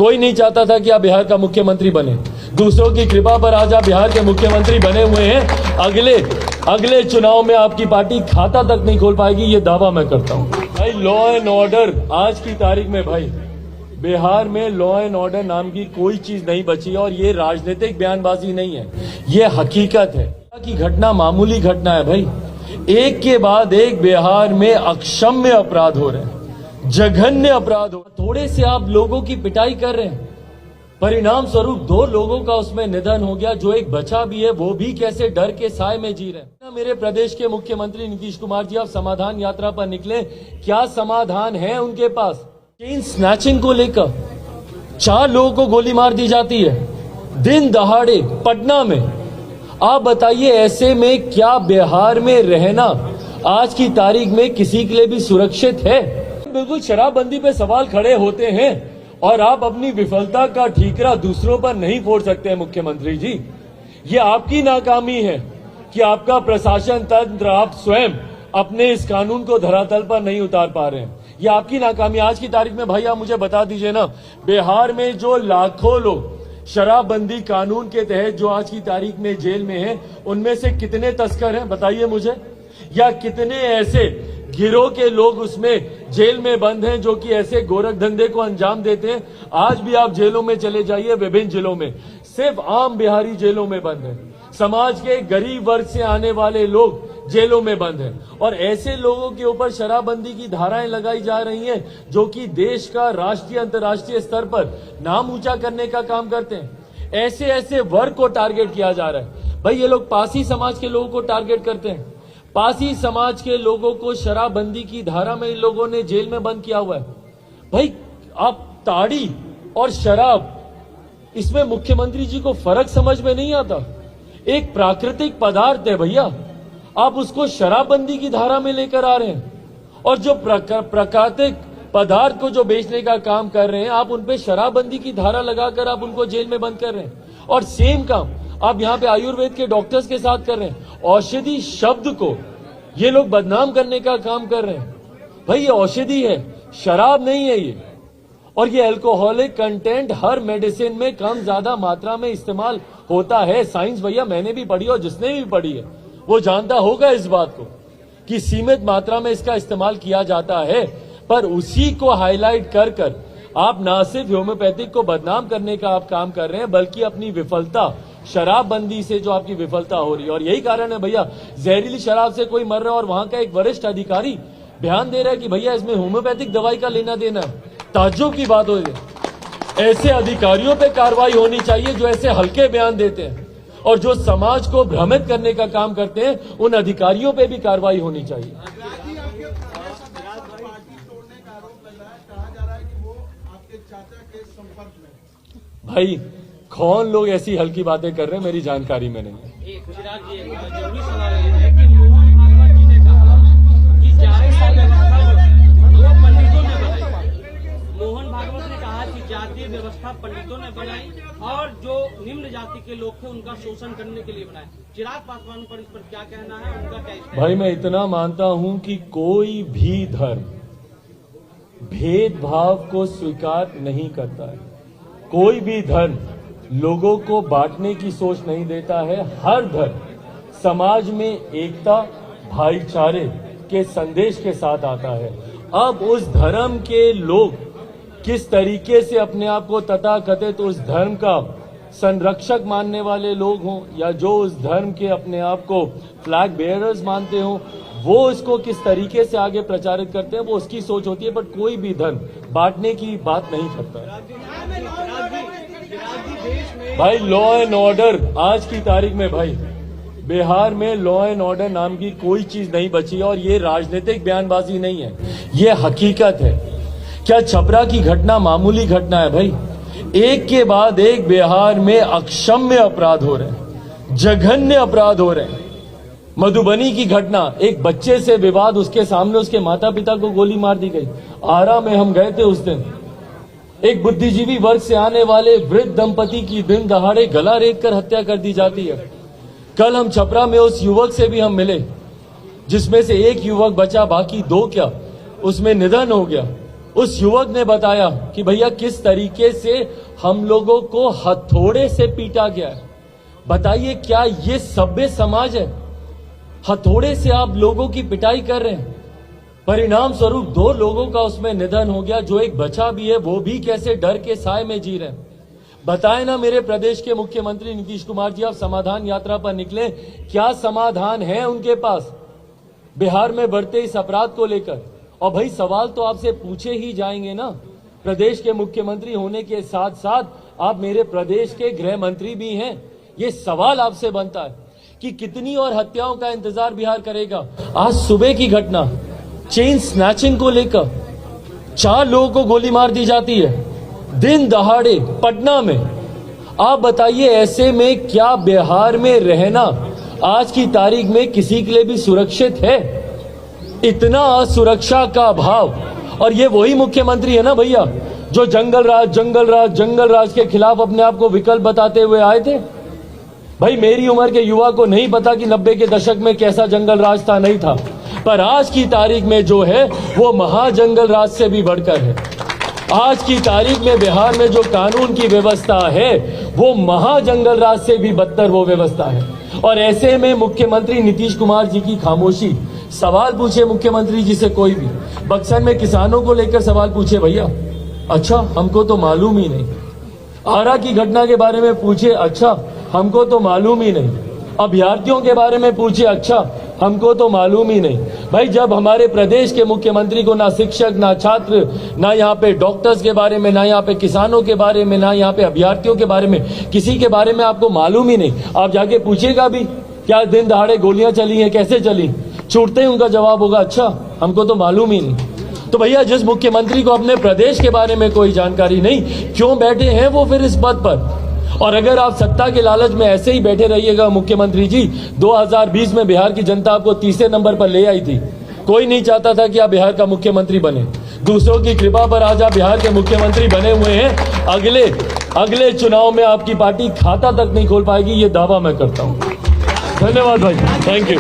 कोई नहीं चाहता था कि आप बिहार का मुख्यमंत्री बने। दूसरों की कृपा पर आज आप बिहार के मुख्यमंत्री बने हुए हैं। अगले चुनाव में आपकी पार्टी खाता तक नहीं खोल पाएगी, ये दावा मैं करता हूं। भाई लॉ एंड ऑर्डर आज की तारीख में भाई बिहार में लॉ एंड ऑर्डर नाम की कोई चीज नहीं बची। और ये राजनीतिक बयानबाजी नहीं है, ये हकीकत है कि घटना मामूली घटना है भाई। एक के बाद एक बिहार में अक्षम्य अपराध हो रहे हैं, जघन्य अपराध हो। थोड़े से आप लोगों की पिटाई कर रहे हैं, परिणाम स्वरूप 2 लोगों का उसमें निधन हो गया। जो एक बचा भी है वो भी कैसे डर के साए में जी रहे हैं। मेरे प्रदेश के मुख्यमंत्री नीतीश कुमार जी, आप समाधान यात्रा पर निकले, क्या समाधान है उनके पास? चेन स्नैचिंग को लेकर 4 लोगों को गोली मार दी जाती है दिन दहाड़े पटना में। आप बताइए, ऐसे में क्या बिहार में रहना आज की तारीख में किसी के लिए भी सुरक्षित है? बिल्कुल शराबबंदी पे सवाल खड़े होते हैं और आप अपनी विफलता का ठीकरा दूसरों पर नहीं फोड़ सकते हैं। मुख्यमंत्री जी, ये आपकी नाकामी है कि आपका प्रशासन तंत्र, आप स्वयं अपने इस कानून को धरातल पर नहीं उतार पा रहे हैं। ये आपकी नाकामी। आज की तारीख में भाई आप मुझे बता दीजिए ना, बिहार में जो लाखों लोग शराबबंदी कानून के तहत जो आज की तारीख में जेल में हैं, उनमें से कितने तस्कर हैं बताइए मुझे? या कितने ऐसे गिरोह के लोग उसमें जेल में बंद हैं जो कि ऐसे गोरख धंधे को अंजाम देते हैं? आज भी आप जेलों में चले जाइए, विभिन्न जिलों में सिर्फ आम बिहारी जेलों में बंद हैं। समाज के गरीब वर्ग से आने वाले लोग जेलों में बंद हैं। और ऐसे लोगों के ऊपर शराबबंदी की धाराएं लगाई जा रही हैं जो कि देश का राष्ट्रीय अंतर्राष्ट्रीय स्तर पर नाम ऊंचा करने का काम करते हैं। ऐसे वर्ग को टारगेट किया जा रहा है। भाई ये लोग पासी समाज के लोगों को टारगेट करते हैं। पासी समाज के लोगों को शराबबंदी की धारा में इन लोगों ने जेल में बंद किया हुआ है। भाई आप ताड़ी और शराब, इसमें मुख्यमंत्री जी को फर्क समझ में नहीं आता? एक प्राकृतिक पदार्थ है भैया, आप उसको शराबबंदी की धारा में लेकर आ रहे हैं। और जो प्राकृतिक पदार्थ को जो बेचने का काम कर रहे हैं, आप उनपे शराबबंदी की धारा लगाकर आप उनको जेल में बंद कर रहे हैं। और सेम काम आप यहाँ पे आयुर्वेद के डॉक्टर्स के साथ कर रहे हैं। औषधि शब्द को ये लोग बदनाम करने का काम कर रहे हैं। भाई ये औषधि है, शराब नहीं है ये। और ये अल्कोहलिक कंटेंट हर मेडिसिन में कम ज्यादा मात्रा में इस्तेमाल होता है। साइंस भैया मैंने भी पढ़ी और जिसने भी पढ़ी है वो जानता होगा इस बात को कि सीमित मात्रा में इसका इस्तेमाल किया जाता है। पर उसी को हाईलाइट कर आप ना सिर्फ होम्योपैथिक को बदनाम करने का आप काम कर रहे हैं, बल्कि अपनी विफलता, शराबबंदी से जो आपकी विफलता हो रही है। और यही कारण है भैया, जहरीली शराब से कोई मर रहा है और वहां का एक वरिष्ठ अधिकारी बयान दे रहा है कि भैया इसमें होम्योपैथिक दवाई का लेना देना है। ताज्जुब की बात हो रही है। ऐसे अधिकारियों पे कार्रवाई होनी चाहिए जो ऐसे हल्के बयान देते हैं और जो समाज को भ्रमित करने का काम करते हैं। उन अधिकारियों पे भी कार्रवाई होनी चाहिए। भाई कौन लोग ऐसी हल्की बातें कर रहे हैं, मेरी जानकारी में नहीं है। मोहन भागवत ने कहा कि जातीय व्यवस्था पंडितों ने बनाई और जो निम्न जाति के लोग थे उनका शोषण करने के लिए बनाए। चिराग पासवान पर इस पर क्या कहना है, उनका क्या? भाई मैं इतना मानता हूं कि कोई भी धर्म भेदभाव को स्वीकार नहीं करता है। कोई भी धर्म लोगों को बांटने की सोच नहीं देता है। हर धर्म समाज में एकता, भाईचारे के संदेश के साथ आता है। अब उस धर्म के लोग किस तरीके से अपने आप को तथाकथित उस धर्म का संरक्षक मानने वाले लोग हों या जो उस धर्म के अपने आप को फ्लैग बेयरर्स मानते हों, वो इसको किस तरीके से आगे प्रचारित करते हैं, वो उसकी सोच होती है। बट कोई भी धर्म बांटने की बात नहीं करता। भाई लॉ एंड ऑर्डर आज की तारीख में भाई बिहार में लॉ एंड ऑर्डर नाम की कोई चीज नहीं बची। और ये राजनीतिक बयानबाजी नहीं है, ये हकीकत है। क्या छपरा की घटना मामूली घटना है भाई? एक के बाद एक बिहार में अक्षम्य अपराध हो रहे हैं, जघन्य अपराध हो रहे हैं। मधुबनी की घटना, एक बच्चे से विवाद, उसके सामने उसके माता पिता को गोली मार दी गई। आरा में हम गए थे उस दिन, एक बुद्धिजीवी वर्ग से आने वाले वृद्ध दंपति की दिन दहाड़े गला रेत कर हत्या कर दी जाती है। कल हम छपरा में उस युवक से भी हम मिले जिसमें से एक युवक बचा, बाकी 2 क्या उसमें निधन हो गया। उस युवक ने बताया कि भैया किस तरीके से हम लोगों को हथौड़े से पीटा गया है। बताइए क्या ये सभ्य समाज है? हथौड़े से आप लोगों की पिटाई कर रहे हैं। परिणाम स्वरूप 2 लोगों का उसमें निधन हो गया। जो एक बचा भी है वो भी कैसे डर के साए में जी रहे हैं। बताएं ना मेरे प्रदेश के मुख्यमंत्री नीतीश कुमार जी, आप समाधान यात्रा पर निकले, क्या समाधान है उनके पास बिहार में बढ़ते इस अपराध को लेकर? और भाई सवाल तो आपसे पूछे ही जाएंगे ना। प्रदेश के मुख्यमंत्री होने के साथ साथ आप मेरे प्रदेश के गृह मंत्री भी हैं। ये सवाल आपसे बनता है कि कितनी और हत्याओं का इंतजार बिहार करेगा। आज सुबह की घटना चेन स्नैचिंग को लेकर 4 लोगों को गोली मार दी जाती है दिन दहाड़े पटना में। आप बताइए ऐसे में क्या बिहार में रहना आज की तारीख में किसी के लिए भी सुरक्षित है? इतना असुरक्षा का अभाव। और ये वही मुख्यमंत्री है ना भैया जो जंगल राज के खिलाफ अपने आप को विकल्प बताते हुए आए थे। भाई मेरी उम्र के युवा को नहीं पता कि 90 के दशक में कैसा जंगल राज था, नहीं था। पर आज की तारीख में जो है वो महाजंगल राज से भी बढ़कर है। आज की तारीख में बिहार में जो कानून की व्यवस्था है वो महाजंगल राज से भी बदतर वो व्यवस्था है। और ऐसे में मुख्यमंत्री नीतीश कुमार जी की खामोशी। सवाल पूछे मुख्यमंत्री जी से कोई भी, बक्सर में किसानों को लेकर सवाल पूछे भैया, अच्छा हमको तो मालूम ही नहीं। आरा की घटना के बारे में पूछे, अच्छा हमको तो मालूम ही नहीं। अभ्यर्थियों के बारे में पूछे, अच्छा हमको तो मालूम ही नहीं। भाई जब हमारे प्रदेश के मुख्यमंत्री को ना शिक्षक, ना छात्र, ना यहाँ पे डॉक्टर्स के बारे में, ना यहाँ पे किसानों के बारे में, ना यहाँ पे अभ्यर्थियों के बारे में, किसी के बारे में आपको मालूम ही नहीं, आप जाके पूछेगा भी क्या दिन दहाड़े गोलियां चली हैं, कैसे चली? छूटते ही उनका जवाब होगा, अच्छा हमको तो मालूम ही नहीं। तो भैया जिस मुख्यमंत्री को अपने प्रदेश के बारे में कोई जानकारी नहीं, क्यों बैठे हैं वो फिर इस पद पर? और अगर आप सत्ता के लालच में ऐसे ही बैठे रहिएगा मुख्यमंत्री जी, 2020 में बिहार की जनता आपको तीसरे नंबर पर ले आई थी। कोई नहीं चाहता था कि आप बिहार का मुख्यमंत्री बने। दूसरों की कृपा पर आज आप बिहार के मुख्यमंत्री बने हुए हैं। अगले चुनाव में आपकी पार्टी खाता तक नहीं खोल पाएगी, ये दावा मैं करता हूं। धन्यवाद भाई, थैंक यू।